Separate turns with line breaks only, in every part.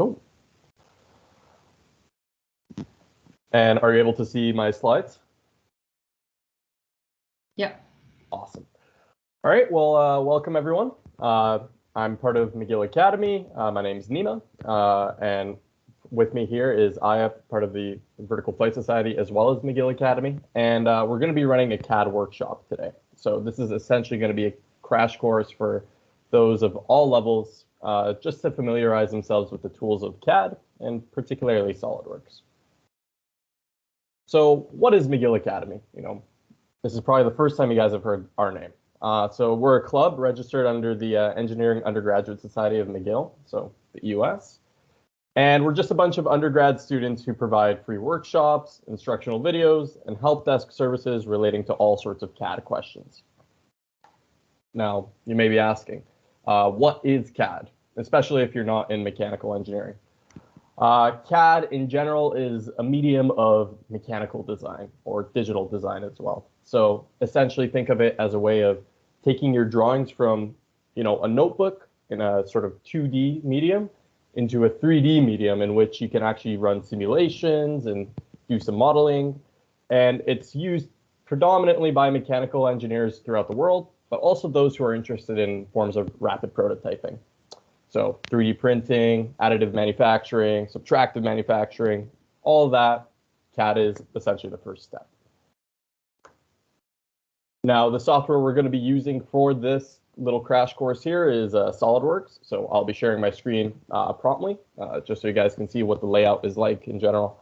Cool. And are you able to see my slides?
Yeah.
Awesome. All right, well, welcome everyone. I'm part of McGill aCADemy. My name is Nima, and with me here is Aya, part of the Vertical Flight Society, as well as McGill aCADemy. And we're going to be running a CAD workshop today. So this is essentially going to be a crash course for those of all levels, just to familiarize themselves with the tools of CAD and particularly SolidWorks. So what is McGill aCADemy? This is probably the first time you guys have heard our name. So we're a club registered under the Engineering Undergraduate Society of McGill, so the US. And we're just a bunch of undergrad students who provide free workshops, instructional videos, and help desk services relating to all sorts of CAD questions. Now, you may be asking, what is CAD, especially if you're not in mechanical engineering? CAD in general is a medium of mechanical design or digital design as well. So essentially think of it as a way of taking your drawings from, a notebook in a sort of 2D medium into a 3D medium in which you can actually run simulations and do some modeling. And it's used predominantly by mechanical engineers throughout the world, but also those who are interested in forms of rapid prototyping. So 3D printing, additive manufacturing, subtractive manufacturing, all of that, CAD is essentially the first step. Now, the software we're going to be using for this little crash course here is SolidWorks. So I'll be sharing my screen promptly, just so you guys can see what the layout is like in general.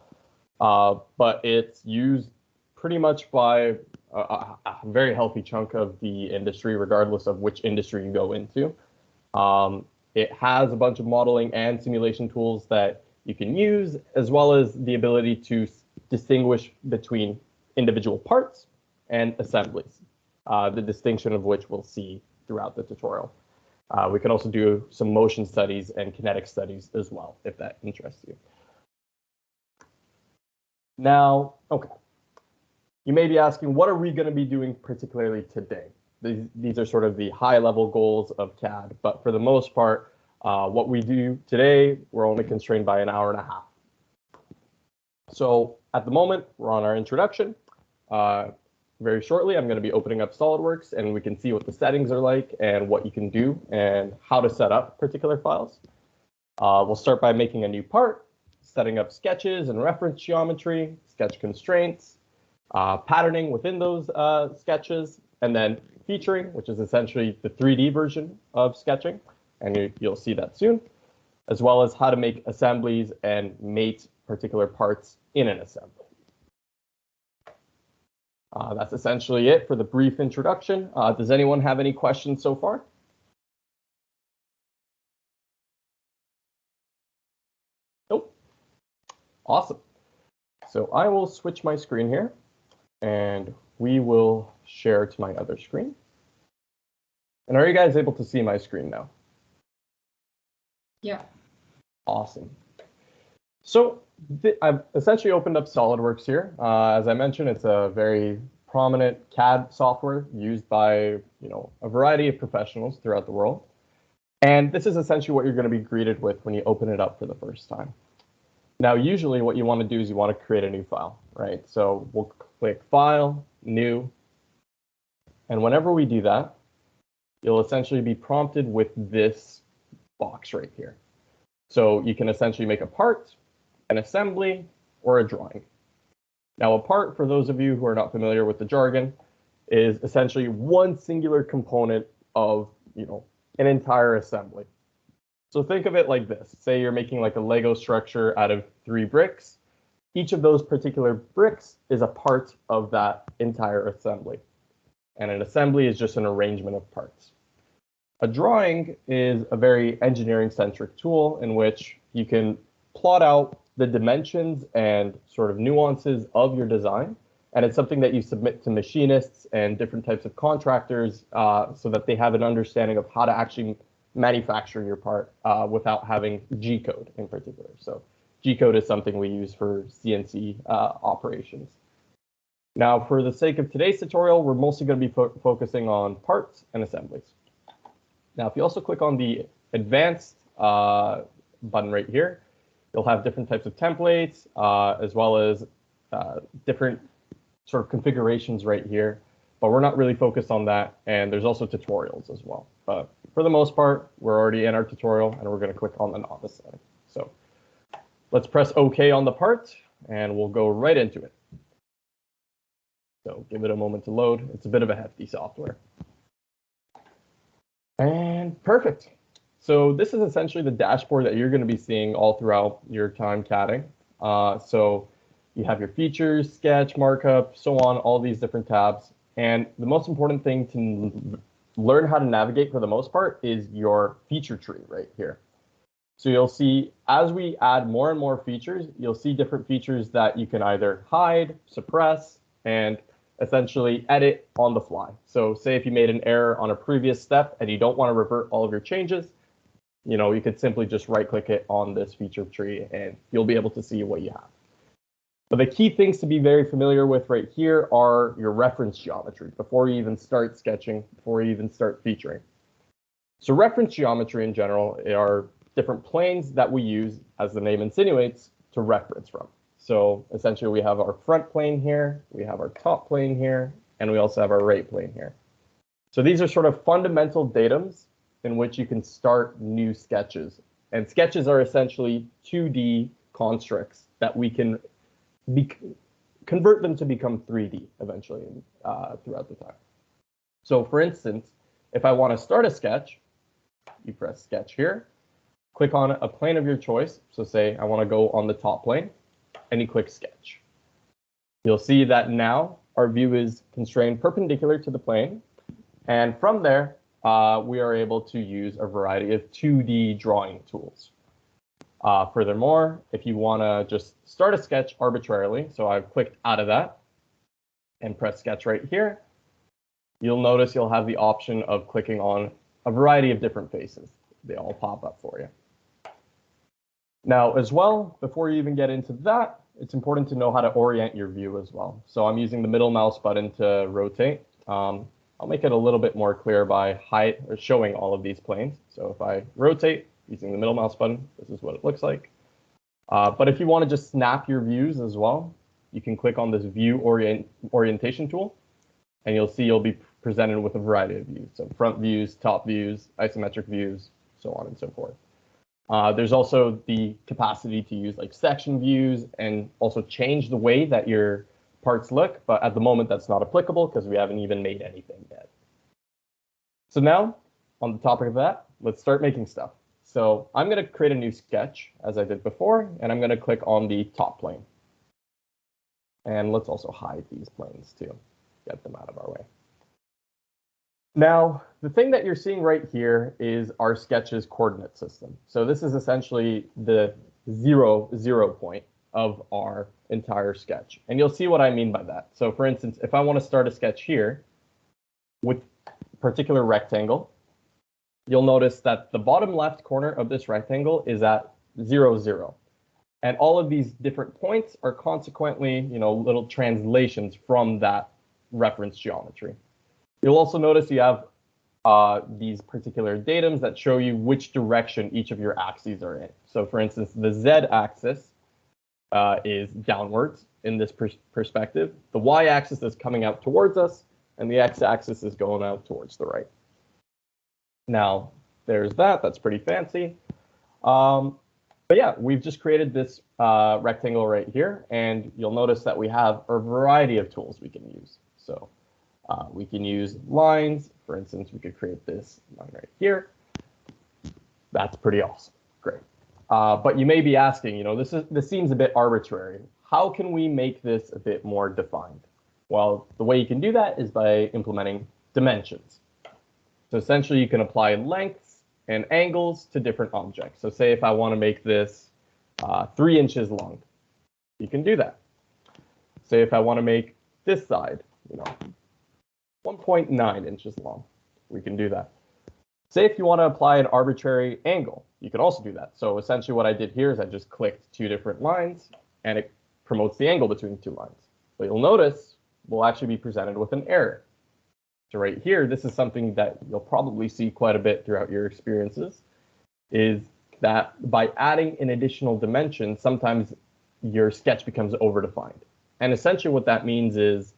But it's used pretty much by a very healthy chunk of the industry, regardless of which industry you go into. It has a bunch of modeling and simulation tools that you can use, as well as the ability to distinguish between individual parts and assemblies, the distinction of which we'll see throughout the tutorial. We can also do some motion studies and kinetic studies as well, if that interests you. Now, okay, you may be asking, what are we going to be doing particularly today? These are sort of the high-level goals of CAD, but for the most part, what we do today, we're only constrained by an hour and a half. So at the moment, we're on our introduction. Very shortly, I'm going to be opening up SolidWorks, and we can see what the settings are like and what you can do and how to set up particular files. We'll start by making a new part, setting up sketches and reference geometry, sketch constraints, patterning within those sketches, and then featuring, which is essentially the 3D version of sketching, and you'll see that soon, as well as how to make assemblies and mate particular parts in an assembly. That's essentially it for the brief introduction. Does anyone have any questions so far? Nope. Awesome. So I will switch my screen here, and we will share to my other screen. And are you guys able to see my screen now?
Yeah.
Awesome. So I've essentially opened up SolidWorks here. As I mentioned, it's a very prominent CAD software used by a variety of professionals throughout the world. And this is essentially what you're going to be greeted with when you open it up for the first time. Now, usually what you want to do is you want to create a new file, right? So we'll click File, New. And whenever we do that, you'll essentially be prompted with this box right here. So you can essentially make a part, an assembly, or a drawing. Now, a part, for those of you who are not familiar with the jargon, is essentially one singular component of an entire assembly. So think of it like this. Say you're making like a Lego structure out of 3 bricks. Each of those particular bricks is a part of that entire assembly. And an assembly is just an arrangement of parts. A drawing is a very engineering-centric tool in which you can plot out the dimensions and sort of nuances of your design. And it's something that you submit to machinists and different types of contractors so that they have an understanding of how to actually manufacture your part without having G-code in particular. So G-code is something we use for CNC operations. Now, for the sake of today's tutorial, we're mostly going to be focusing on parts and assemblies. Now, if you also click on the advanced button right here, You'll have different types of templates, as well as different sort of configurations right here, but we're not really focused on that. And there's also tutorials as well. But for the most part, we're already in our tutorial, and we're going to click on the novice setting. So let's press OK on the part, and we'll go right into it. So give it a moment to load. It's a bit of a hefty software. And perfect. So this is essentially the dashboard that you're going to be seeing all throughout your time CADing. So you have your features, sketch, markup, so on, all these different tabs. And the most important thing to learn how to navigate for the most part is your feature tree right here. So you'll see as we add more and more features, you'll see different features that you can either hide, suppress, and essentially edit on the fly. So say if you made an error on a previous step and you don't want to revert all of your changes, you could simply just right-click it on this feature tree and you'll be able to see what you have. But the key things to be very familiar with right here are your reference geometry before you even start sketching, before you even start featuring. So reference geometry in general are different planes that we use, as the name insinuates, to reference from. So essentially we have our front plane here, we have our top plane here, and we also have our right plane here. So these are sort of fundamental datums in which you can start new sketches. And sketches are essentially 2D constructs that we can convert them to become 3D eventually throughout the time. So for instance, if I want to start a sketch, you press sketch here, click on a plane of your choice. So say I want to go on the top plane, and you click sketch. You'll see that now our view is constrained perpendicular to the plane. And from there, we are able to use a variety of 2D drawing tools. Furthermore, if you want to just start a sketch arbitrarily, so I've clicked out of that and press sketch right here, you'll notice you'll have the option of clicking on a variety of different faces. They all pop up for you. Now, as well, before you even get into that, it's important to know how to orient your view as well. So I'm using the middle mouse button to rotate. I'll make it a little bit more clear by showing all of these planes. So if I rotate using the middle mouse button, this is what it looks like. But if you want to just snap your views as well, you can click on this view orientation tool, and you'll see you'll be presented with a variety of views. So front views, top views, isometric views, so on and so forth. There's also the capacity to use like section views and also change the way that your parts look, but at the moment that's not applicable because we haven't even made anything yet. So now, on the topic of that, let's start making stuff. So I'm going to create a new sketch, as I did before, and I'm going to click on the top plane. And let's also hide these planes too, get them out of our way. Now, the thing that you're seeing right here is our sketch's coordinate system. So this is essentially the zero point of our entire sketch. And you'll see what I mean by that. So for instance, if I want to start a sketch here with a particular rectangle, you'll notice that the bottom left corner of this rectangle is at 0, 0. And all of these different points are consequently, little translations from that reference geometry. You'll also notice you have these particular datums that show you which direction each of your axes are in. So for instance, the Z-axis is downwards in this perspective. The Y-axis is coming out towards us, and the X-axis is going out towards the right. Now, there's that. That's pretty fancy. But yeah, we've just created this rectangle right here, and you'll notice that we have a variety of tools we can use. So we can use lines. For instance, we could create this line right here. That's pretty awesome. Great. But you may be asking, this seems a bit arbitrary. How can we make this a bit more defined? Well, the way you can do that is by implementing dimensions. So essentially, you can apply lengths and angles to different objects. So say if I want to make this 3 inches long, you can do that. Say if I want to make this side, 1.9 inches long, we can do that. Say if you want to apply an arbitrary angle, you can also do that. So essentially what I did here is I just clicked 2 different lines, and it promotes the angle between 2 lines. But you'll notice we'll actually be presented with an error. So right here, this is something that you'll probably see quite a bit throughout your experiences, is that by adding an additional dimension, sometimes your sketch becomes overdefined. And essentially what that means is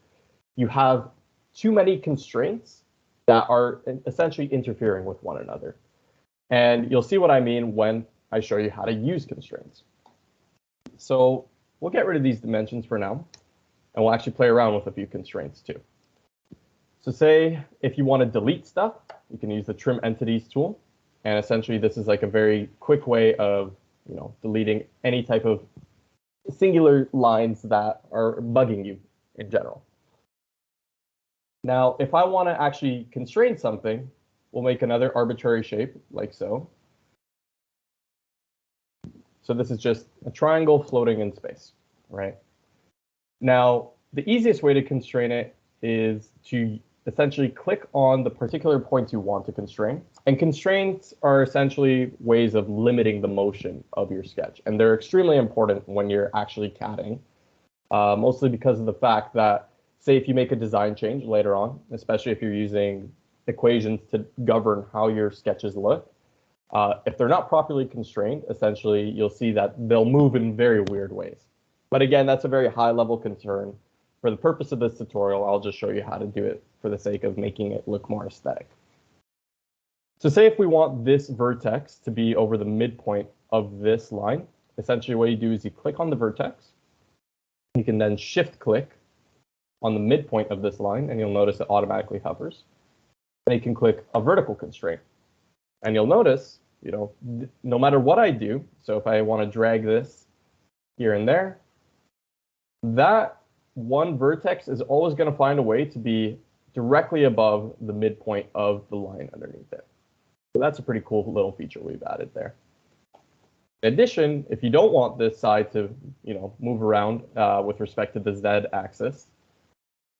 you have too many constraints that are essentially interfering with one another. And you'll see what I mean when I show you how to use constraints. So we'll get rid of these dimensions for now, and we'll actually play around with a few constraints too. So say if you want to delete stuff, you can use the trim entities tool. And essentially this is like a very quick way of, deleting any type of singular lines that are bugging you in general. Now, if I want to actually constrain something, we'll make another arbitrary shape like so. So this is just a triangle floating in space, right? Now, the easiest way to constrain it is to essentially click on the particular points you want to constrain. And constraints are essentially ways of limiting the motion of your sketch. And they're extremely important when you're actually CADing, mostly because of the fact that, say, if you make a design change later on, especially if you're using equations to govern how your sketches look, if they're not properly constrained, essentially, you'll see that they'll move in very weird ways. But again, that's a very high-level concern. For the purpose of this tutorial, I'll just show you how to do it for the sake of making it look more aesthetic. So say if we want this vertex to be over the midpoint of this line, essentially what you do is you click on the vertex. You can then shift-click on the midpoint of this line, and you'll notice it automatically hovers. And you can click a vertical constraint. And you'll notice, no matter what I do, so if I want to drag this here and there, that one vertex is always going to find a way to be directly above the midpoint of the line underneath it. So that's a pretty cool little feature we've added there. In addition, if you don't want this side to, move around with respect to the Z axis,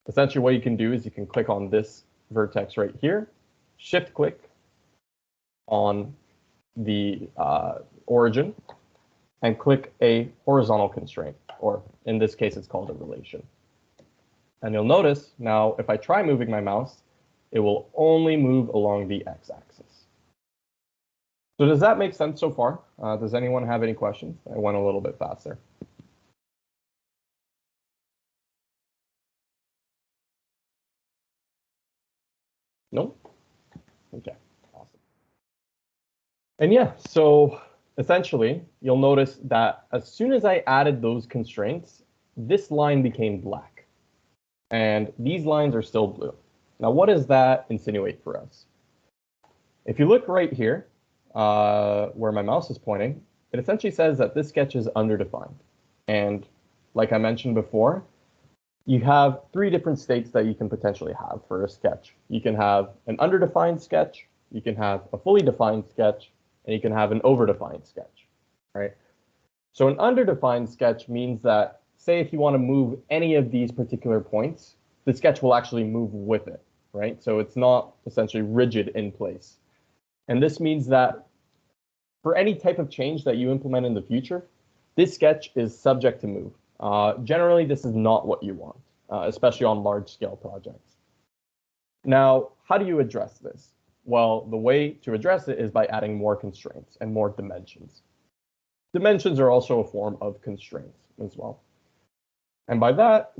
essentially what you can do is you can click on this vertex right here, shift click on the origin, and click a horizontal constraint, or in this case, it's called a relation. And you'll notice now, if I try moving my mouse, it will only move along the x-axis. So does that make sense so far? Does anyone have any questions? I went a little bit faster. No? Okay, awesome. And yeah, so essentially, you'll notice that as soon as I added those constraints, this line became black. And these lines are still blue. Now, what does that insinuate for us? If you look right here, where my mouse is pointing, it essentially says that this sketch is underdefined. And like I mentioned before, you have three different states that you can potentially have for a sketch. You can have an underdefined sketch, you can have a fully defined sketch, and you can have an overdefined sketch, right? So an underdefined sketch means that, say if you want to move any of these particular points, the sketch will actually move with it, right? So it's not essentially rigid in place. And this means that for any type of change that you implement in the future, this sketch is subject to move. Generally, this is not what you want, especially on large-scale projects. Now, how do you address this? Well, the way to address it is by adding more constraints and more dimensions. Dimensions are also a form of constraints as well. And by that,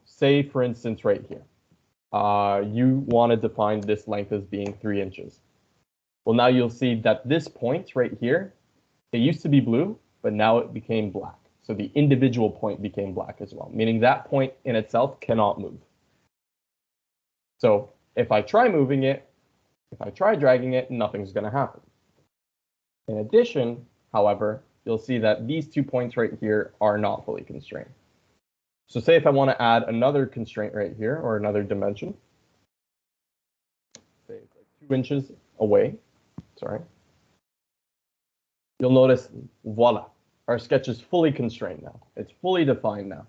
say, for instance, right here, you want to define this length as being 3 inches. Well, now you'll see that this point right here, it used to be blue, but now it became black. So the individual point became black as well, meaning that point in itself cannot move. So if I try moving it, if I try dragging it, nothing's going to happen. In addition, however, you'll see that these 2 points right here are not fully constrained. So say if I want to add another constraint right here, or another dimension, say it's like 2 inches away, sorry, you'll notice, voila, our sketch is fully constrained now. It's fully defined now.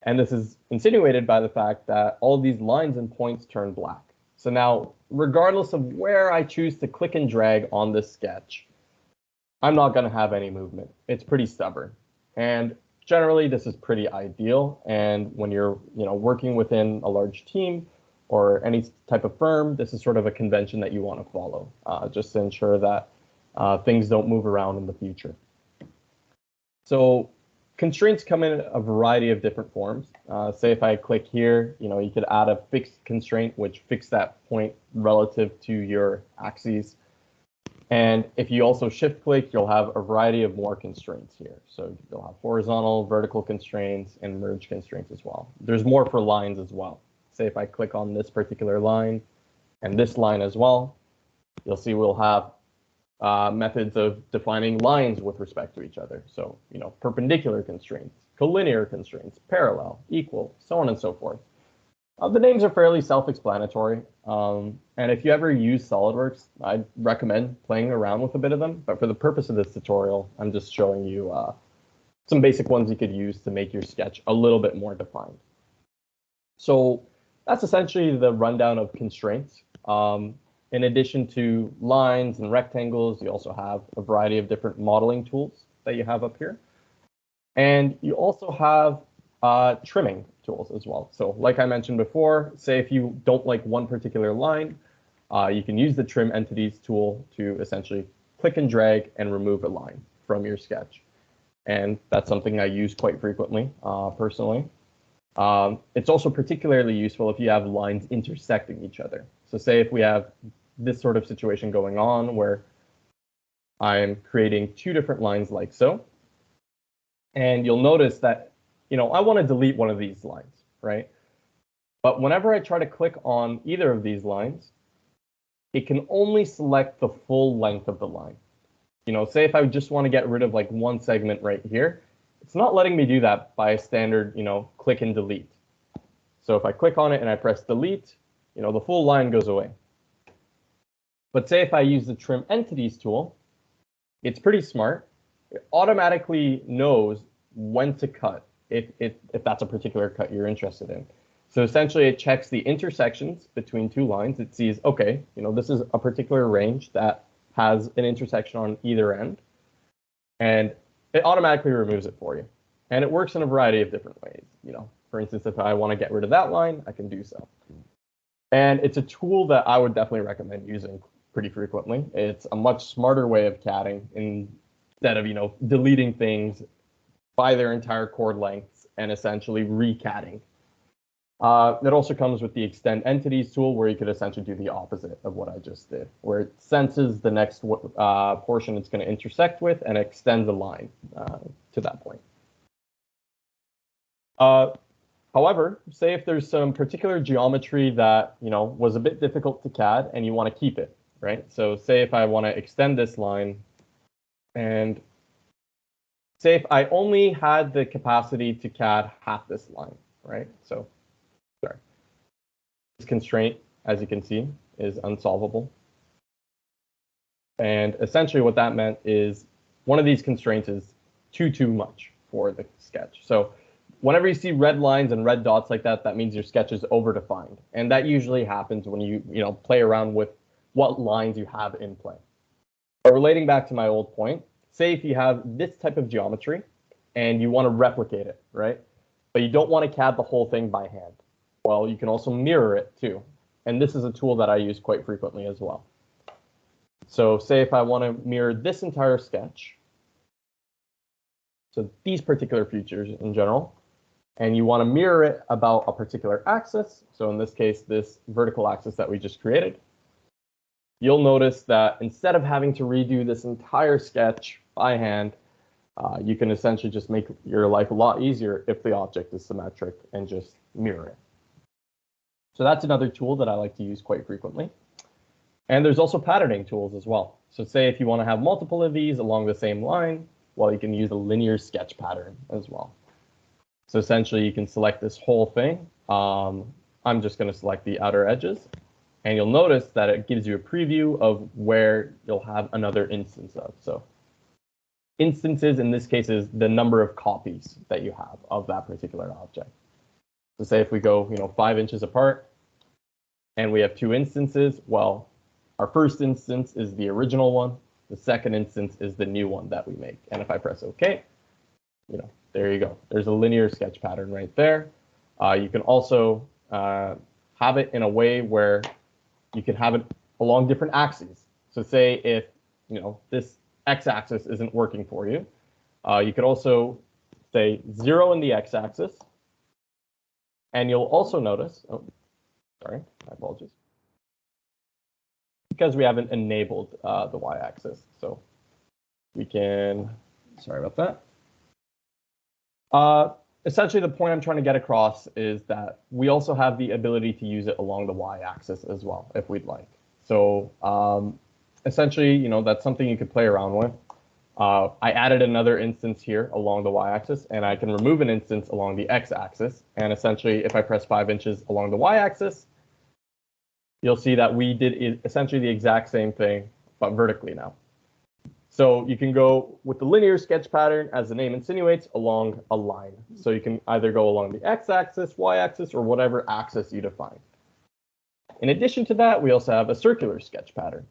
And this is insinuated by the fact that all these lines and points turn black. So now, regardless of where I choose to click and drag on this sketch, I'm not going to have any movement. It's pretty stubborn. And generally, this is pretty ideal. And when you're working within a large team or any type of firm, this is sort of a convention that you want to follow, just to ensure that things don't move around in the future. So constraints come in a variety of different forms. Say if I click here, you could add a fixed constraint, which fixes that point relative to your axes. And if you also shift click, you'll have a variety of more constraints here. So you'll have horizontal, vertical constraints, and merge constraints as well. There's more for lines as well. Say if I click on this particular line and this line as well, you'll see we'll have methods of defining lines with respect to each other. So, perpendicular constraints, collinear constraints, parallel, equal, so on and so forth. The names are fairly self-explanatory. And if you ever use SolidWorks, I'd recommend playing around with a bit of them. But for the purpose of this tutorial, I'm just showing you some basic ones you could use to make your sketch a little bit more defined. So that's essentially the rundown of constraints. In addition to lines and rectangles, you also have a variety of different modeling tools that you have up here. And you also have trimming tools as well. So like I mentioned before, say if you don't like one particular line, you can use the trim entities tool to essentially click and drag and remove a line from your sketch. And that's something I use quite frequently, personally. It's also particularly useful if you have lines intersecting each other. So say if we have this sort of situation going on where I'm creating two different lines like so, and you'll notice that, I want to delete one of these lines, right? But whenever I try to click on either of these lines, it can only select the full length of the line. Say if I just want to get rid of like one segment right here, it's not letting me do that by a standard, click and delete. So if I click on it and I press delete, the full line goes away. But say if I use the trim entities tool, it's pretty smart. It automatically knows when to cut if that's a particular cut you're interested in. So essentially it checks the intersections between two lines. It sees, okay, this is a particular range that has an intersection on either end, and it automatically removes it for you. And it works in a variety of different ways. For instance, if I want to get rid of that line, I can do so. And it's a tool that I would definitely recommend using pretty frequently. It's a much smarter way of CADing instead of, deleting things by their entire chord lengths and essentially re-CADing. It also comes with the extend entities tool, where you could essentially do the opposite of what I just did, where it senses the next portion it's going to intersect with and extends the line to that point. However, say if there's some particular geometry that was a bit difficult to CAD and you want to keep it, right? So say if I want to extend this line, and say if I only had the capacity to CAD half this line, right? So sorry, this constraint, as you can see, is unsolvable. And essentially what that meant is one of these constraints is too much for the sketch. So whenever you see red lines and red dots like that, that means your sketch is overdefined. And that usually happens when you play around with what lines you have in play. But relating back to my old point, say if you have this type of geometry and you want to replicate it, right? But you don't want to CAD the whole thing by hand. Well, you can also mirror it too. And this is a tool that I use quite frequently as well. So say if I want to mirror this entire sketch, so these particular features in general, and you want to mirror it about a particular axis, so in this case, this vertical axis that we just created, you'll notice that instead of having to redo this entire sketch by hand, you can essentially just make your life a lot easier if the object is symmetric and just mirror it. So that's another tool that I like to use quite frequently. And there's also patterning tools as well. So say if you want to have multiple of these along the same line, well, you can use a linear sketch pattern as well. So essentially you can select this whole thing. I'm just going to select the outer edges. And you'll notice that it gives you a preview of where you'll have another instance of. So instances in this case is the number of copies that you have of that particular object. So say if we go 5 inches apart and we have 2 instances, well, our first instance is the original one. The second instance is the new one that we make. And if I press OK, there you go. There's a linear sketch pattern right there. You can also have it in a way where you can have it along different axes. So say if this x-axis isn't working for you, you could also say 0 in the x-axis, and you'll also notice, oh, sorry, my apologies, because we haven't enabled the y-axis. So we can, sorry about that. Essentially, the point I'm trying to get across is that we also have the ability to use it along the y-axis as well, if we'd like. So essentially, that's something you could play around with. I added another instance here along the y-axis, and I can remove an instance along the x-axis. And essentially, if I press 5 inches along the y-axis, you'll see that we did essentially the exact same thing, but vertically now. So you can go with the linear sketch pattern, as the name insinuates, along a line. So you can either go along the x-axis, y-axis, or whatever axis you define. In addition to that, we also have a circular sketch pattern.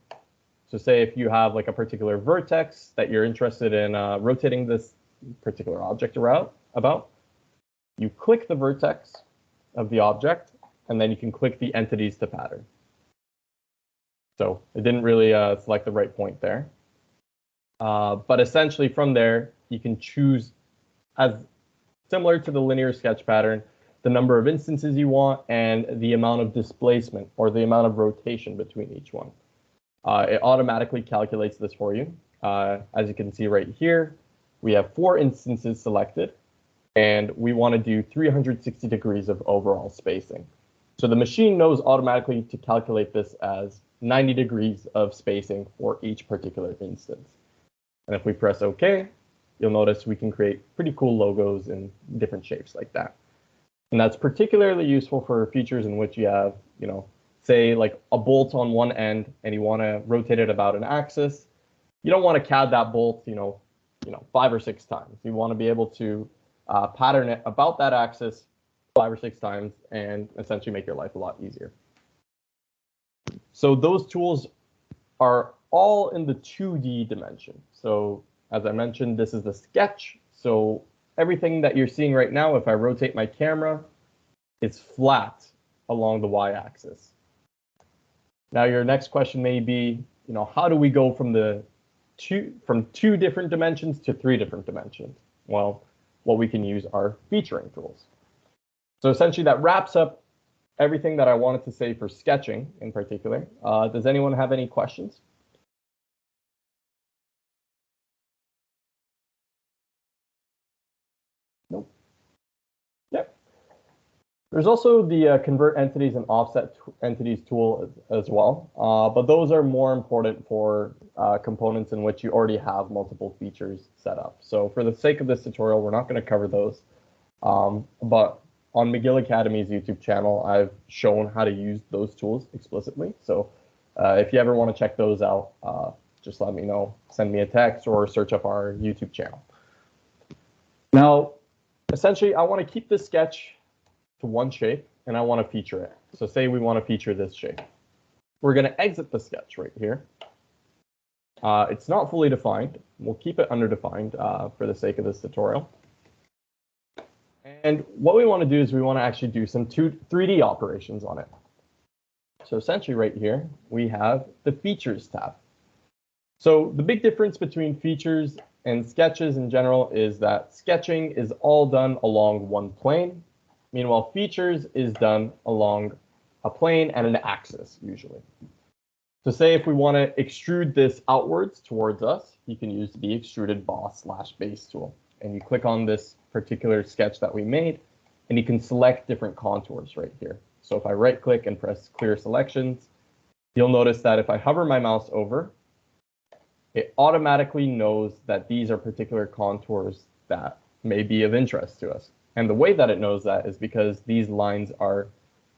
So say if you have like a particular vertex that you're interested in rotating this particular object about, you click the vertex of the object, and then you can click the entities to pattern. So it didn't really select the right point there. But essentially from there, you can choose, as similar to the linear sketch pattern, the number of instances you want and the amount of displacement or the amount of rotation between each one. It automatically calculates this for you. As you can see right here, we have 4 instances selected, and we want to do 360 degrees of overall spacing. So the machine knows automatically to calculate this as 90 degrees of spacing for each particular instance. And if we press OK, you'll notice we can create pretty cool logos in different shapes like that. And that's particularly useful for features in which you have, say like a bolt on one end and you want to rotate it about an axis. You don't want to CAD that bolt, 5 or 6 times. You want to be able to pattern it about that axis 5 or 6 times and essentially make your life a lot easier. So those tools are all in the 2D dimension. So as I mentioned, this is the sketch. So everything that you're seeing right now, if I rotate my camera, it's flat along the y-axis. Now your next question may be, how do we go from two different dimensions to 3 different dimensions? Well, what we can use are featuring tools. So essentially that wraps up everything that I wanted to say for sketching in particular. Does anyone have any questions? Nope. Yep. There's also the convert entities and offset entities tool as well, but those are more important for components in which you already have multiple features set up. So for the sake of this tutorial, we're not going to cover those, but on McGill Academy's YouTube channel, I've shown how to use those tools explicitly. So if you ever want to check those out, just let me know, send me a text or search up our YouTube channel. Now, essentially, I want to keep this sketch to one shape and I want to feature it. So say we want to feature this shape. We're going to exit the sketch right here. It's not fully defined. We'll keep it underdefined for the sake of this tutorial. And what we want to do is we want to actually do some 3D operations on it. So essentially right here, we have the Features tab. So the big difference between features and sketches in general is that sketching is all done along one plane. Meanwhile, features is done along a plane and an axis, usually. So say if we want to extrude this outwards towards us, you can use the extruded boss/base tool. And you click on this particular sketch that we made, and you can select different contours right here. So if I right click and press clear selections, you'll notice that if I hover my mouse over, it automatically knows that these are particular contours that may be of interest to us. And the way that it knows that is because these lines are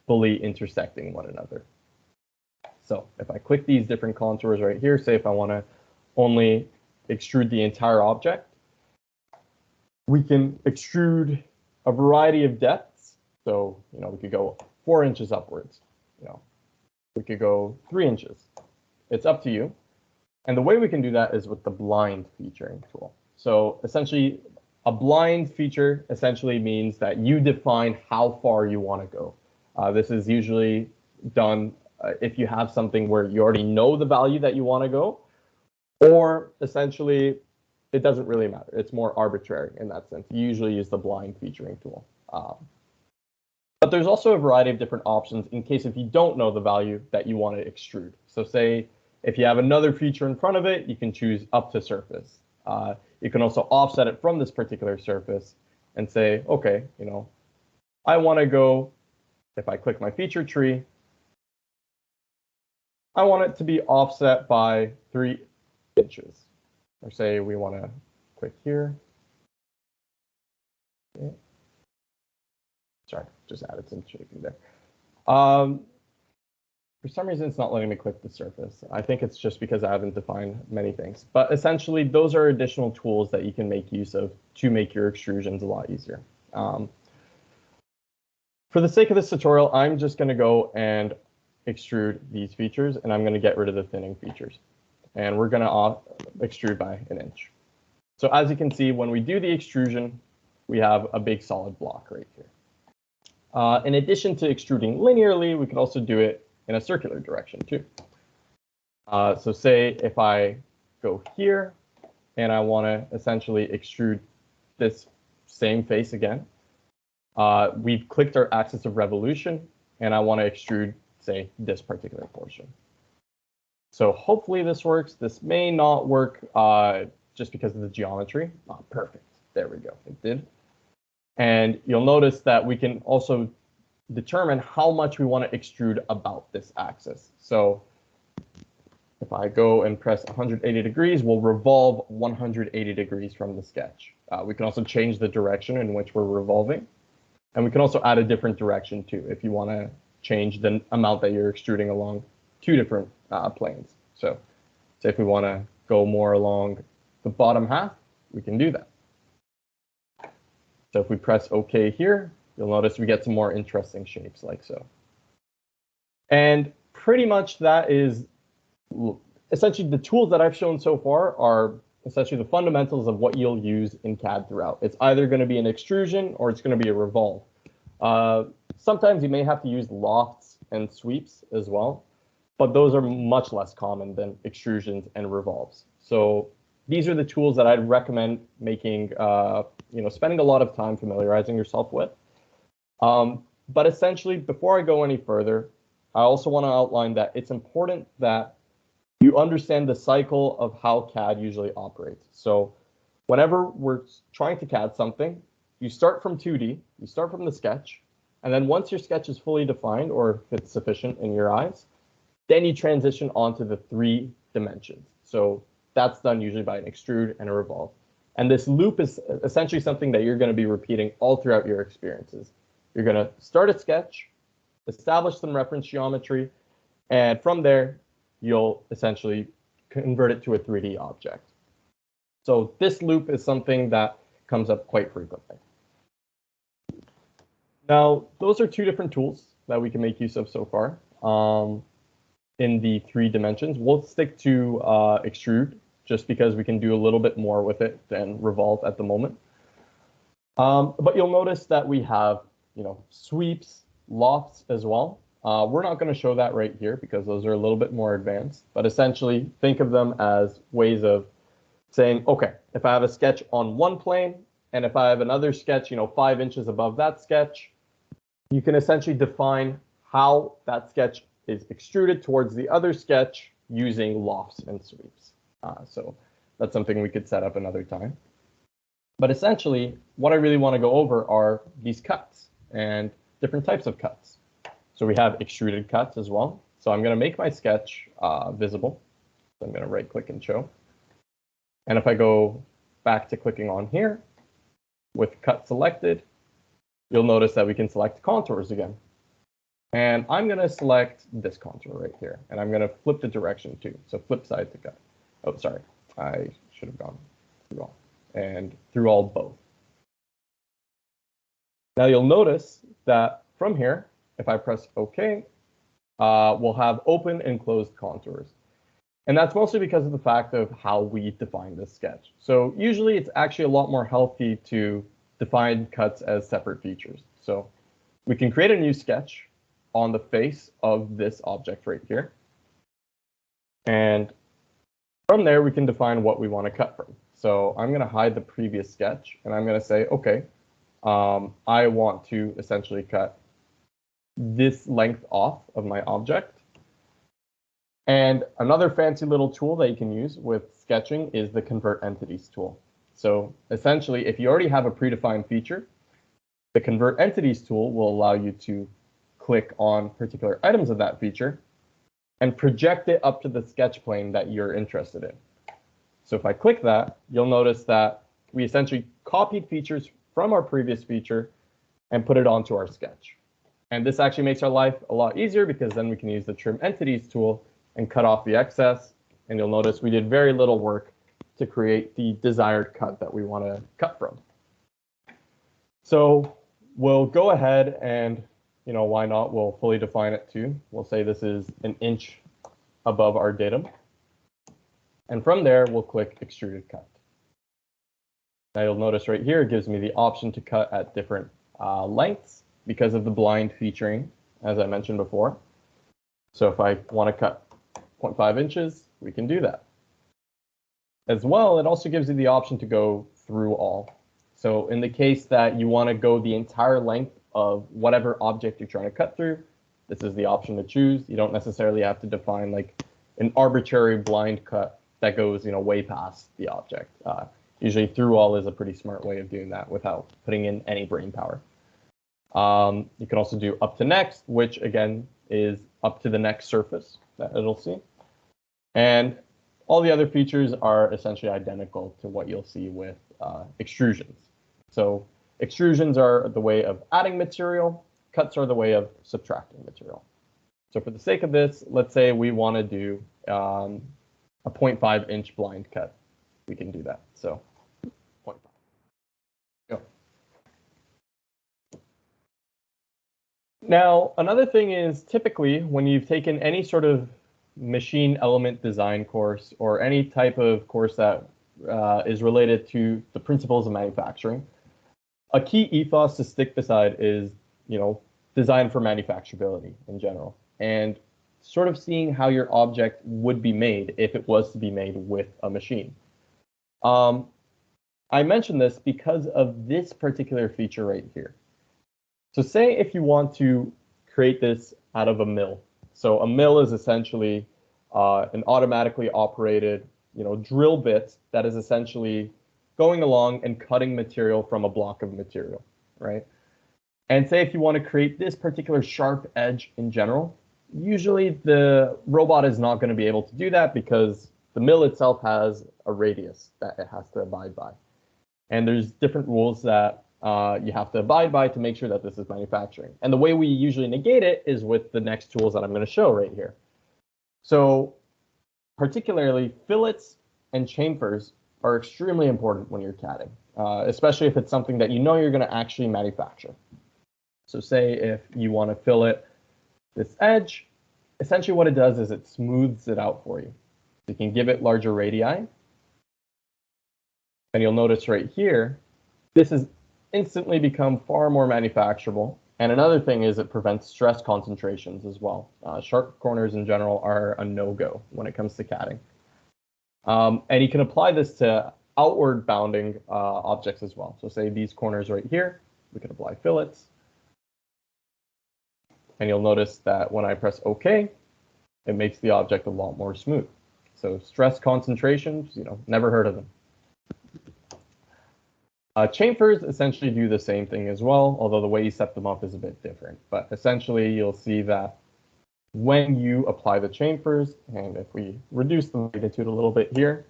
fully intersecting one another. So if I click these different contours right here, say if I want to only extrude the entire object, we can extrude a variety of depths. So, we could go 4 inches upwards. We could go 3 inches. It's up to you. And the way we can do that is with the blind featuring tool. So essentially, a blind feature essentially means that you define how far you want to go. This is usually done if you have something where you already know the value that you want to go, or essentially it doesn't really matter. It's more arbitrary in that sense. You usually use the blind featuring tool. But there's also a variety of different options in case if you don't know the value that you want to extrude. So say if you have another feature in front of it, you can choose up to surface. You can also offset it from this particular surface and say, okay, I want to go, if I click my feature tree, I want it to be offset by 3 inches. Or say we want to click here. Okay. Sorry, just added some shaping there. For some reason, it's not letting me click the surface. I think it's just because I haven't defined many things. But essentially, those are additional tools that you can make use of to make your extrusions a lot easier. For the sake of this tutorial, I'm just going to go and extrude these features, and I'm going to get rid of the thinning features. And we're going to extrude by 1 inch. So as you can see, when we do the extrusion, we have a big solid block right here. In addition to extruding linearly, we can also do it in a circular direction too. So say if I go here and I want to essentially extrude this same face again, we've clicked our axis of revolution and I want to extrude, say, this particular portion. So hopefully this works. This may not work just because of the geometry. Oh, perfect. There we go. It did. And you'll notice that we can also determine how much we want to extrude about this axis. So if I go and press 180 degrees, we'll revolve 180 degrees from the sketch. We can also change the direction in which we're revolving. And we can also add a different direction too, if you want to change the amount that you're extruding along 2 different planes. So say if we want to go more along the bottom half, we can do that. So if we press OK here, you'll notice we get some more interesting shapes like so. And pretty much that is essentially the tools that I've shown so far are essentially the fundamentals of what you'll use in CAD throughout. It's either going to be an extrusion or it's going to be a revolve. Sometimes you may have to use lofts and sweeps as well, but those are much less common than extrusions and revolves. So these are the tools that I'd recommend making, spending a lot of time familiarizing yourself with. But essentially, before I go any further, I also want to outline that it's important that you understand the cycle of how CAD usually operates. So whenever we're trying to CAD something, you start from 2D, you start from the sketch, and then once your sketch is fully defined, or if it's sufficient in your eyes, then you transition onto the 3 dimensions. So that's done usually by an extrude and a revolve. And this loop is essentially something that you're going to be repeating all throughout your experiences. You're going to start a sketch, establish some reference geometry, and from there, you'll essentially convert it to a 3D object. So this loop is something that comes up quite frequently. Now, those are 2 different tools that we can make use of so far in the 3 dimensions. We'll stick to extrude just because we can do a little bit more with it than revolve at the moment. But you'll notice that we have sweeps, lofts as well. We're not going to show that right here because those are a little bit more advanced, but essentially think of them as ways of saying, okay, if I have a sketch on one plane and if I have another sketch, 5 inches above that sketch, you can essentially define how that sketch is extruded towards the other sketch using lofts and sweeps. So that's something we could set up another time. But essentially, what I really want to go over are these cuts and different types of cuts. So we have extruded cuts as well. So I'm going to make my sketch visible. So I'm going to right click and show. And if I go back to clicking on here with cut selected, you'll notice that we can select contours again. And I'm going to select this contour right here. And I'm going to flip the direction too. So flip side to cut. Oh, sorry. I should have gone through all. And through all both. Now you'll notice that from here, if I press OK, we'll have open and closed contours. And that's mostly because of the fact of how we define this sketch. So usually it's actually a lot more healthy to define cuts as separate features. So we can create a new sketch on the face of this object right here. And From there, we can define what we want to cut from. So I'm going to hide the previous sketch, and I'm going to say, okay, I want to essentially cut this length off of my object. And another fancy little tool that you can use with sketching is the Convert Entities tool. So essentially, if you already have a predefined feature, the Convert Entities tool will allow you to click on particular items of that feature and project it up to the sketch plane that you're interested in. So if I click that, you'll notice that we essentially copied features from our previous feature and put it onto our sketch. And this actually makes our life a lot easier because then we can use the Trim Entities tool and cut off the excess. And you'll notice we did very little work to create the desired cut that we want to cut from. So we'll go ahead and, why not? We'll fully define it too. We'll say this is an inch above our datum. And from there, we'll click Extruded Cut. Now you'll notice right here, it gives me the option to cut at different lengths because of the blind featuring, as I mentioned before. So if I want to cut 0.5 inches, we can do that. As well, it also gives you the option to go through all. So in the case that you want to go the entire length of whatever object you're trying to cut through, this is the option to choose. You don't necessarily have to define like an arbitrary blind cut that goes, way past the object. Usually through all is a pretty smart way of doing that without putting in any brain power. You can also do up to next, which again is up to the next surface that it'll see. And all the other features are essentially identical to what you'll see with extrusions. So extrusions are the way of adding material. Cuts are the way of subtracting material. So for the sake of this, let's say we want to do a 0.5 inch blind cut. We can do that. So 0.5. Go. Now, another thing is typically when you've taken any sort of machine element design course or any type of course that is related to the principles of manufacturing, a key ethos to stick beside is, design for manufacturability in general, and sort of seeing how your object would be made if it was to be made with a machine. I mention this because of this particular feature right here. So say if you want to create this out of a mill. So a mill is essentially an automatically operated, drill bit that is essentially going along and cutting material from a block of material, right? And say if you want to create this particular sharp edge in general, usually the robot is not going to be able to do that because the mill itself has a radius that it has to abide by. And there's different rules that you have to abide by to make sure that this is manufacturing. And the way we usually negate it is with the next tools that I'm going to show right here. So particularly fillets and chamfers are extremely important when you're CADing, especially if it's something that you're going to actually manufacture. So say if you want to fillet this edge, essentially what it does is it smooths it out for you. You can give it larger radii. And you'll notice right here, this has instantly become far more manufacturable. And another thing is it prevents stress concentrations as well. Sharp corners in general are a no-go when it comes to CADing. And you can apply this to outward bounding objects as well. So say these corners right here, we can apply fillets. And you'll notice that when I press OK, it makes the object a lot more smooth. So stress concentrations, never heard of them. Chamfers essentially do the same thing as well, although the way you set them up is a bit different. But essentially, you'll see that when you apply the chamfers, and if we reduce the magnitude a little bit here,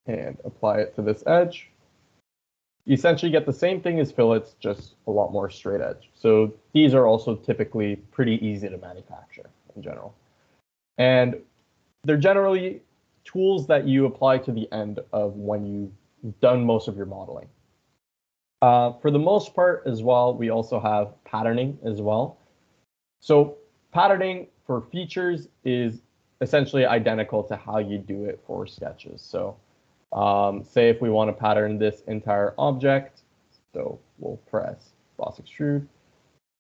and apply it to this edge, you essentially get the same thing as fillets, just a lot more straight edge. So these are also typically pretty easy to manufacture in general. And they're generally tools that you apply to the end of when you've done most of your modeling. For the most part as well, we also have patterning as well. So patterning for features is essentially identical to how you do it for sketches. So say if we want to pattern this entire object, so we'll press Boss Extrude.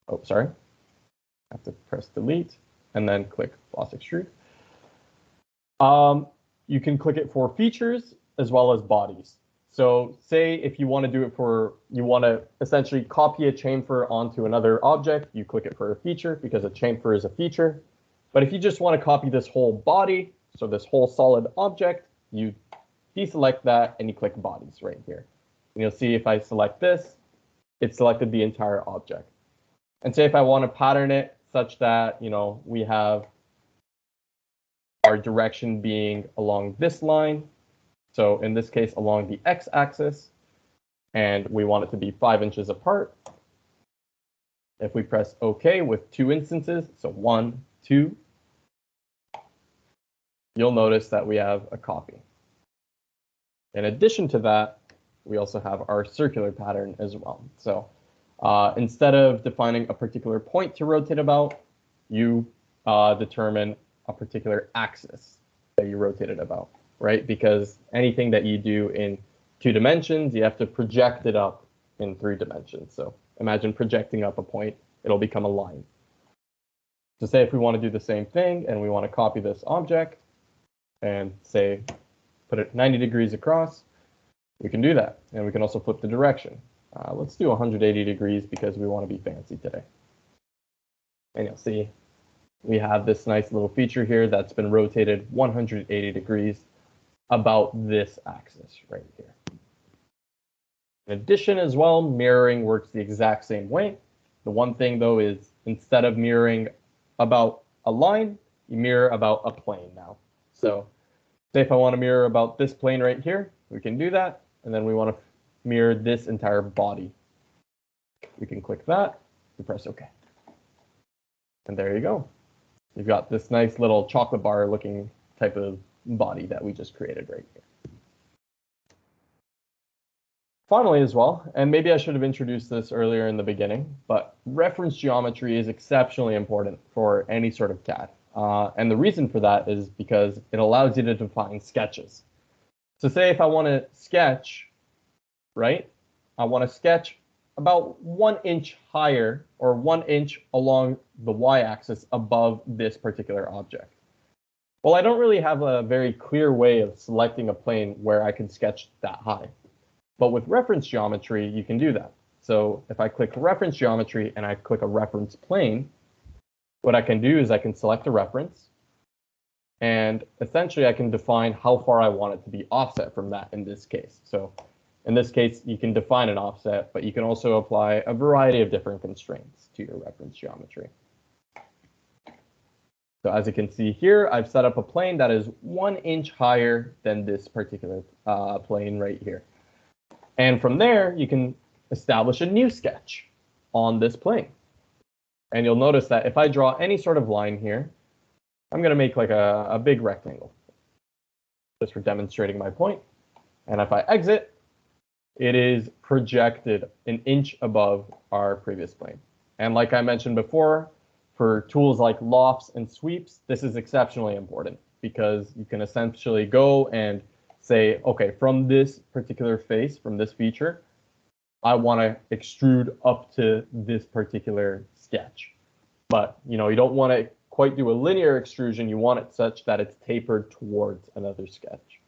Oh, sorry. I have to press Delete and then click Boss Extrude. you can click it for features as well as bodies. So say if you want to do it for, you want to essentially copy a chamfer onto another object, you click it for a feature because a chamfer is a feature. But if you just want to copy this whole body, so this whole solid object, you deselect that and you click bodies right here. And you'll see if I select this, it selected the entire object. And say if I want to pattern it such that, you know, we have our direction being along this line. So in this case, along the x-axis, and we want it to be 5 inches apart. If we press OK with 2 instances, so 1, 2, you'll notice that we have a copy. In addition to that, we also have our circular pattern as well. So instead of defining a particular point to rotate about, you determine a particular axis that you rotate it about, right? Because anything that you do in 2 dimensions, you have to project it up in 3 dimensions. So imagine projecting up a point, it'll become a line. So say if we want to do the same thing and we want to copy this object and say, put it 90 degrees across, we can do that. And we can also flip the direction. Let's do 180 degrees because we want to be fancy today. And you'll see we have this nice little feature here that's been rotated 180 degrees about this axis right here. In addition as well, mirroring works the exact same way. The one thing though is instead of mirroring about a line, you mirror about a plane now. So say if I want to mirror about this plane right here, we can do that. And then we want to mirror this entire body. We can click that and press OK. And there you go. You've got this nice little chocolate bar looking type of body that we just created right here. Finally as well, and maybe I should have introduced this earlier in the beginning, but reference geometry is exceptionally important for any sort of CAD. And the reason for that is because it allows you to define sketches. So say if I want to sketch, right? I want to sketch about 1 inch higher or 1 inch along the y-axis above this particular object. Well, I don't really have a very clear way of selecting a plane where I can sketch that high. But with reference geometry, you can do that. So if I click reference geometry and I click a reference plane, what I can do is I can select a reference. And essentially, I can define how far I want it to be offset from that in this case. So in this case, you can define an offset, but you can also apply a variety of different constraints to your reference geometry. So as you can see here, I've set up a plane that is 1 inch higher than this particular plane right here. And from there, you can establish a new sketch on this plane. And you'll notice that if I draw any sort of line here, I'm going to make like a big rectangle just for demonstrating my point. And if I exit, it is projected 1 inch above our previous plane. And like I mentioned before, for tools like lofts and sweeps, this is exceptionally important because you can essentially go and say, okay, from this particular face, from this feature, I want to extrude up to this particular sketch. But you don't want to quite do a linear extrusion. You want it such that it's tapered towards another sketch.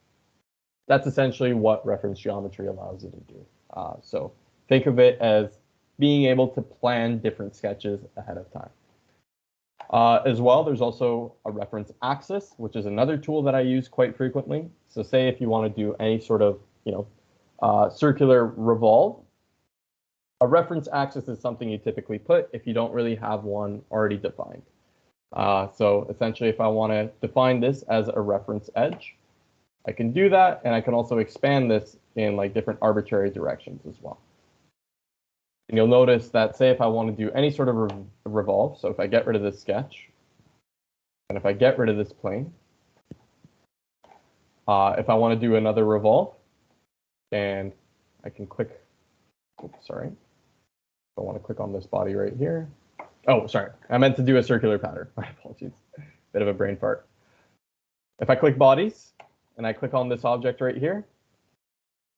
That's essentially what reference geometry allows you to do. So think of it as being able to plan different sketches ahead of time. As well, there's also a reference axis, which is another tool that I use quite frequently. So say if you want to do any sort of, circular revolve, a reference axis is something you typically put if you don't really have one already defined. So essentially, if I want to define this as a reference edge, I can do that, and I can also expand this in like different arbitrary directions as well. And you'll notice that, say, if I want to do any sort of revolve, so if I get rid of this sketch, and if I get rid of this plane, if I want to do another revolve, and I can click, oops, sorry. I want to click on this body right here. Oh, sorry, I meant to do a circular pattern. My apologies, bit of a brain fart. If I click bodies, and I click on this object right here,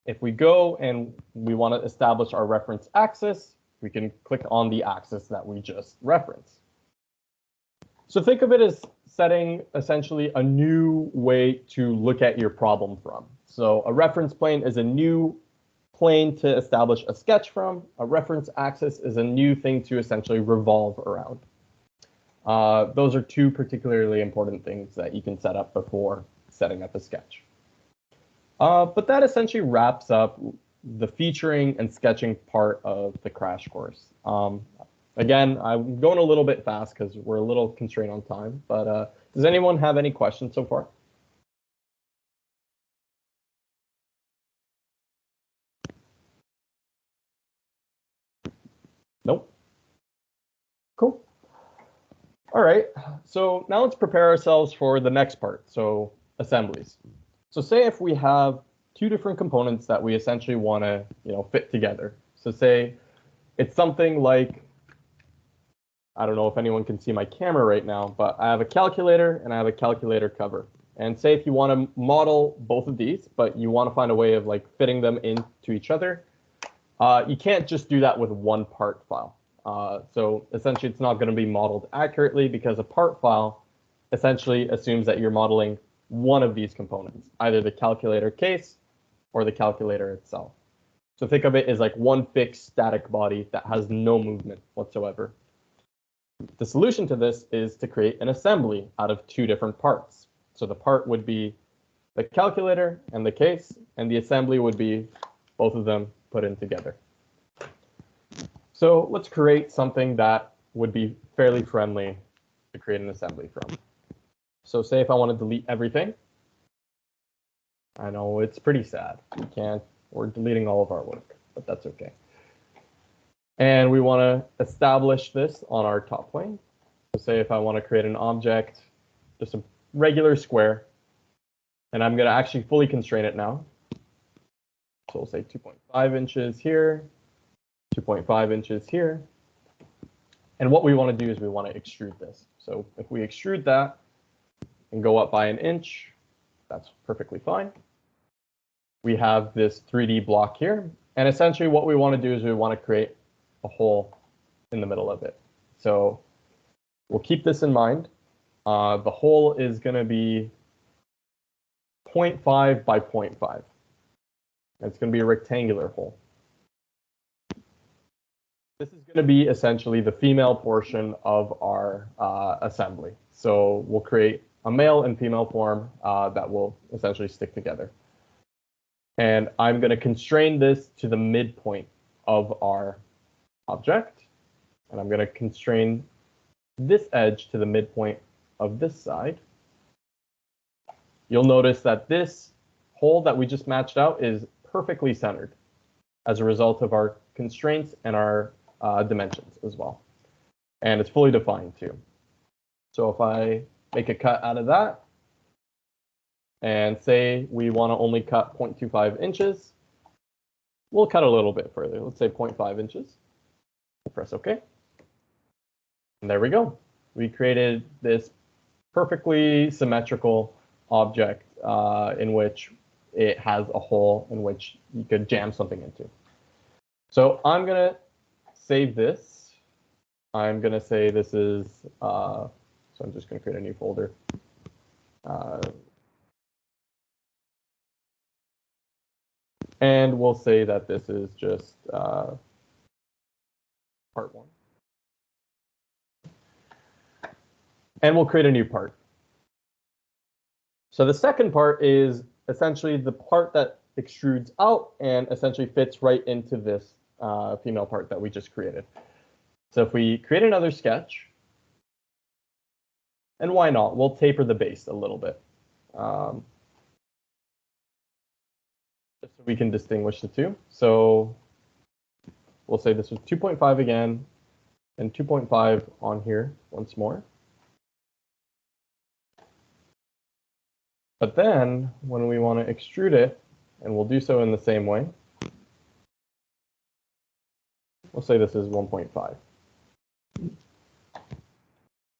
if we go and we want to establish our reference axis, we can click on the axis that we just referenced. So think of it as setting essentially a new way to look at your problem from. So a reference plane is a new plane to establish a sketch from. A reference axis is a new thing to essentially revolve around. Those are two particularly important things that you can set up before setting up a sketch. But that essentially wraps up the featuring and sketching part of the crash course. Again, I'm going a little bit fast because we're a little constrained on time, but does anyone have any questions so far? Nope. Cool. All right, so now let's prepare ourselves for the next part, so assemblies. So say if we have two different components that we essentially want to, fit together. So say it's something like, I don't know if anyone can see my camera right now, but I have a calculator and I have a calculator cover. And say if you want to model both of these, but you want to find a way of like fitting them into each other, you can't just do that with one part file. So essentially, it's not going to be modeled accurately because a part file essentially assumes that you're modeling one of these components, either the calculator case or the calculator itself. So think of it as like one fixed static body that has no movement whatsoever. The solution to this is to create an assembly out of two different parts. So the part would be the calculator and the case, and the assembly would be both of them put in together. So let's create something that would be fairly friendly to create an assembly from. So say if I want to delete everything, I know it's pretty sad. We're deleting all of our work, but that's okay. And we want to establish this on our top plane. So say if I want to create an object, just a regular square, and I'm going to actually fully constrain it now. So we'll say 2.5 inches here, 2.5 inches here. And what we want to do is we want to extrude this. So if we extrude that and go up by an inch, that's perfectly fine. We have this 3D block here. And essentially what we want to do is we want to create a hole in the middle of it. So we'll keep this in mind. The hole is going to be 0.5 by 0.5. It's going to be a rectangular hole. This is going to be essentially the female portion of our assembly. So we'll create a male and female form that will essentially stick together. And I'm going to constrain this to the midpoint of our object. And I'm going to constrain this edge to the midpoint of this side. You'll notice that this hole that we just matched out is perfectly centered as a result of our constraints and our dimensions as well. And it's fully defined too. So if I make a cut out of that and say we want to only cut 0.25 inches, we'll cut a little bit further. Let's say 0.5 inches. We'll press OK. And there we go. We created this perfectly symmetrical object in which it has a hole in which you could jam something into. So I'm going to save this. I'm going to say this is, so I'm just going to create a new folder. And we'll say that this is just part 1. And we'll create a new part. So the second part is essentially the part that extrudes out and essentially fits right into this female part that we just created. So if we create another sketch, and why not, we'll taper the base a little bit. Just so we can distinguish the two. So we'll say this was 2.5 again, and 2.5 on here once more. But then when we want to extrude it, and we'll do so in the same way, we'll say this is 1.5.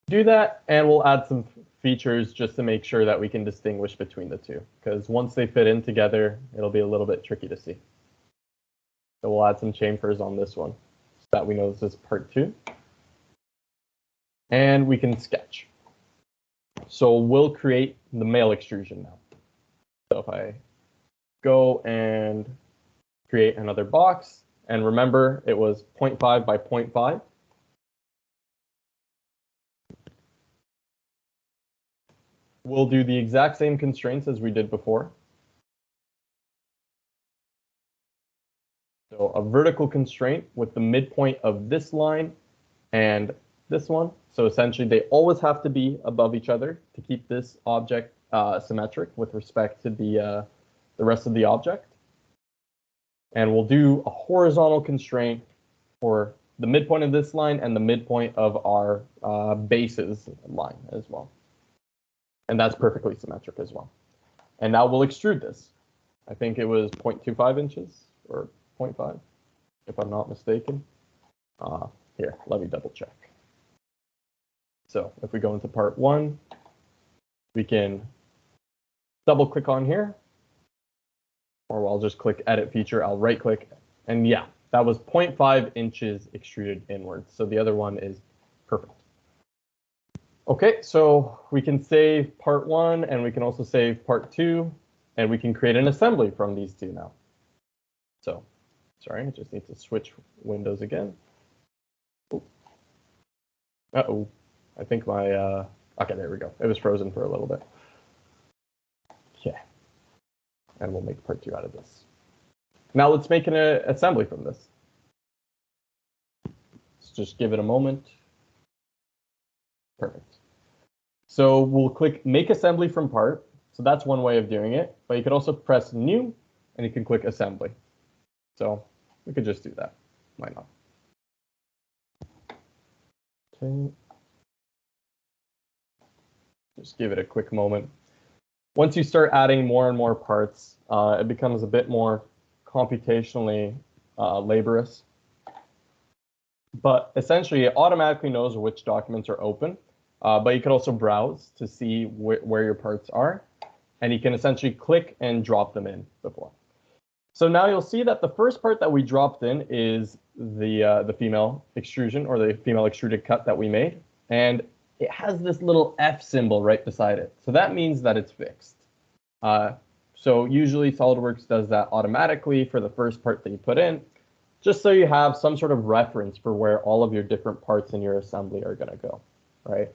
Do that, and we'll add some features just to make sure that we can distinguish between the two, because once they fit in together, it'll be a little bit tricky to see. So we'll add some chamfers on this one so that we know this is part 2. And we can sketch. So we'll create the male extrusion now. So if I go and create another box, and remember it was 0.5 by 0.5. We'll do the exact same constraints as we did before. So a vertical constraint with the midpoint of this line and this one. So essentially they always have to be above each other to keep this object symmetric with respect to the rest of the object. And we'll do a horizontal constraint for the midpoint of this line and the midpoint of our bases line as well. And that's perfectly symmetric as well. And now we'll extrude this. I think it was 0.25 inches or 0.5, if I'm not mistaken. Here, let me double check. So if we go into part 1, we can double click on here, or I'll just click edit feature, I'll right click, and yeah, that was 0.5 inches extruded inwards. So the other one is perfect. Okay, so we can save part 1 and we can also save part 2, and we can create an assembly from these two now. So, sorry, I just need to switch windows again. Uh-oh, I think my, okay, there we go. It was frozen for a little bit. Okay, and we'll make part 2 out of this. Now let's make an assembly from this. Let's just give it a moment. Perfect. So we'll click Make Assembly from Part. So that's one way of doing it. But you could also press New, and you can click Assembly. So we could just do that. Why not? Okay. Just give it a quick moment. Once you start adding more and more parts, it becomes a bit more computationally laborious. But essentially, it automatically knows which documents are open. But you can also browse to see where your parts are. And you can essentially click and drop them in before. So now you'll see that the first part that we dropped in is the female extrusion, or the female extruded cut that we made. And it has this little F symbol right beside it. So that means that it's fixed. So usually SolidWorks does that automatically for the first part that you put in, just so you have some sort of reference for where all of your different parts in your assembly are going to go, right?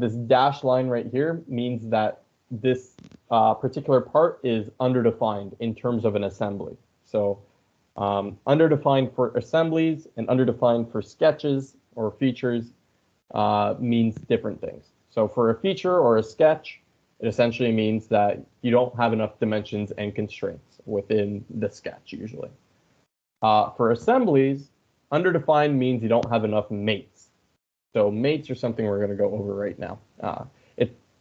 This dashed line right here means that this particular part is underdefined in terms of an assembly. So underdefined for assemblies and underdefined for sketches or features means different things. So for a feature or a sketch, it essentially means that you don't have enough dimensions and constraints within the sketch usually. For assemblies, underdefined means you don't have enough mates. So mates are something we're going to go over right now.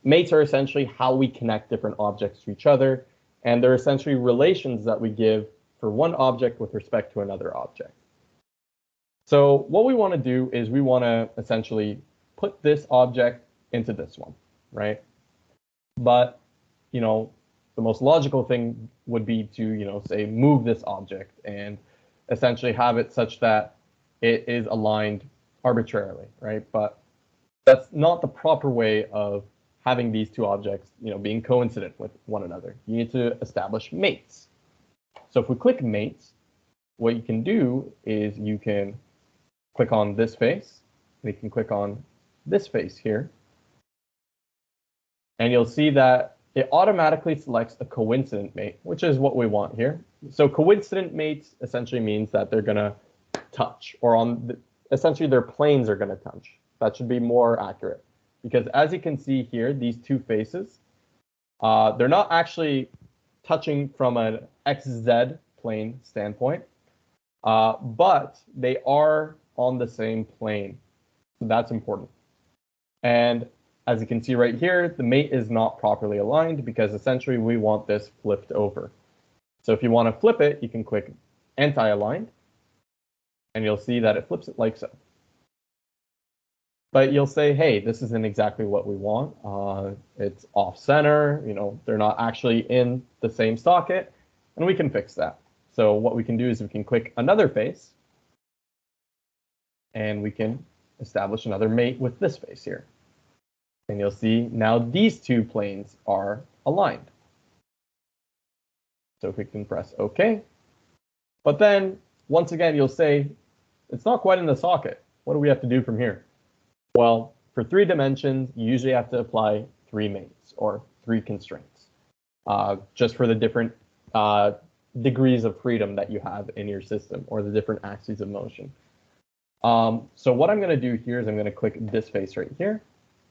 Mates are essentially how we connect different objects to each other, and they're essentially relations that we give for one object with respect to another object. So what we want to do is we want to essentially put this object into this one, right? But, you know, the most logical thing would be to, you know, say move this object and essentially have it such that it is aligned arbitrarily, right? But that's not the proper way of having these two objects, you know, being coincident with one another. You need to establish mates. So if we click mates, what you can do is you can click on this face, and you can click on this face here, and you'll see that it automatically selects a coincident mate, which is what we want here. So coincident mates essentially means that they're going to touch, or essentially their planes are going to touch. That should be more accurate, because as you can see here, these two faces, they're not actually touching from an XZ plane standpoint, but they are on the same plane. So that's important. And as you can see right here, the mate is not properly aligned because essentially we want this flipped over. So if you want to flip it, you can click anti-aligned, and you'll see that it flips it like so. But you'll say, hey, this isn't exactly what we want. It's off center, you know, they're not actually in the same socket, and we can fix that. So what we can do is we can click another face, and we can establish another mate with this face here. And you'll see now these two planes are aligned. So if we can press OK. But then, once again, you'll say, it's not quite in the socket. What do we have to do from here? Well, for 3 dimensions, you usually have to apply 3 mates or 3 constraints, just for the different degrees of freedom that you have in your system or the different axes of motion. So what I'm going to do here is I'm going to click this face right here.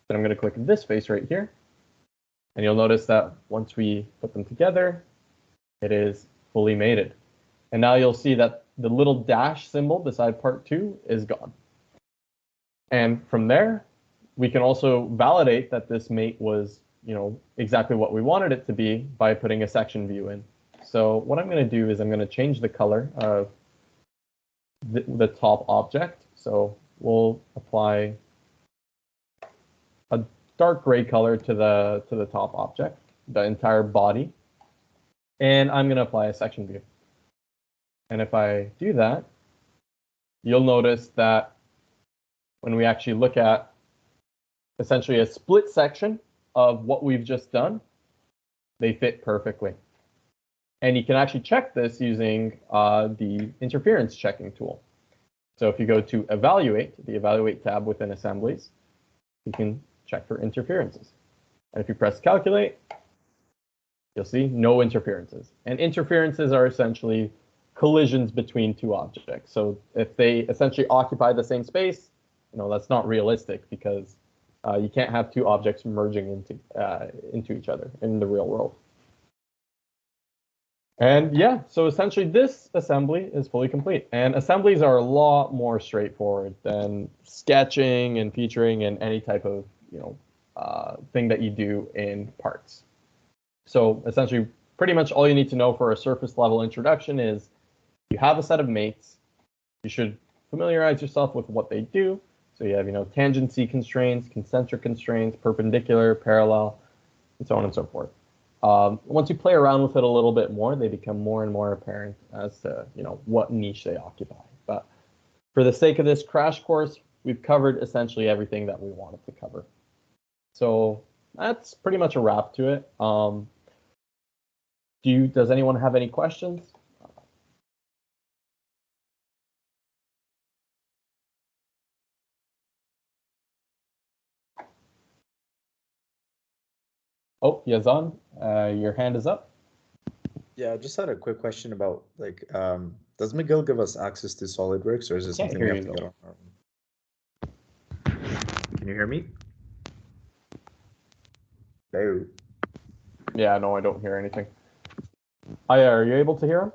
Then I'm going to click this face right here. And you'll notice that once we put them together, it is fully mated. And now you'll see that the little dash symbol beside part 2 is gone. And from there, we can also validate that this mate was, exactly what we wanted it to be by putting a section view in. So what I'm going to do is I'm going to change the color of the top object. So we'll apply a dark gray color to the top object, the entire body. And I'm going to apply a section view. And if I do that, you'll notice that when we actually look at essentially a split section of what we've just done, they fit perfectly. And you can actually check this using the interference checking tool. So if you go to Evaluate, the Evaluate tab within Assemblies, you can check for interferences. And if you press Calculate, you'll see no interferences. And interferences are essentially collisions between 2 objects. So if they essentially occupy the same space, that's not realistic because you can't have 2 objects merging into each other in the real world. And yeah, so essentially this assembly is fully complete. And assemblies are a lot more straightforward than sketching and featuring and any type of thing that you do in parts. So essentially, pretty much all you need to know for a surface level introduction is you have a set of mates. You should familiarize yourself with what they do. So you have tangency constraints, concentric constraints, perpendicular, parallel, and so on and so forth. Once you play around with it a little bit more, they become more and more apparent as to what niche they occupy. But for the sake of this crash course, we've covered essentially everything that we wanted to cover. So that's pretty much a wrap to it. Does anyone have any questions? Oh, Yazan, your hand is up.
Yeah, I just had a quick question about does McGill give us access to SolidWorks, or is this something we have to get on our own? Can you hear me? Hello.
Yeah, no, I don't hear anything. Are you able to hear him?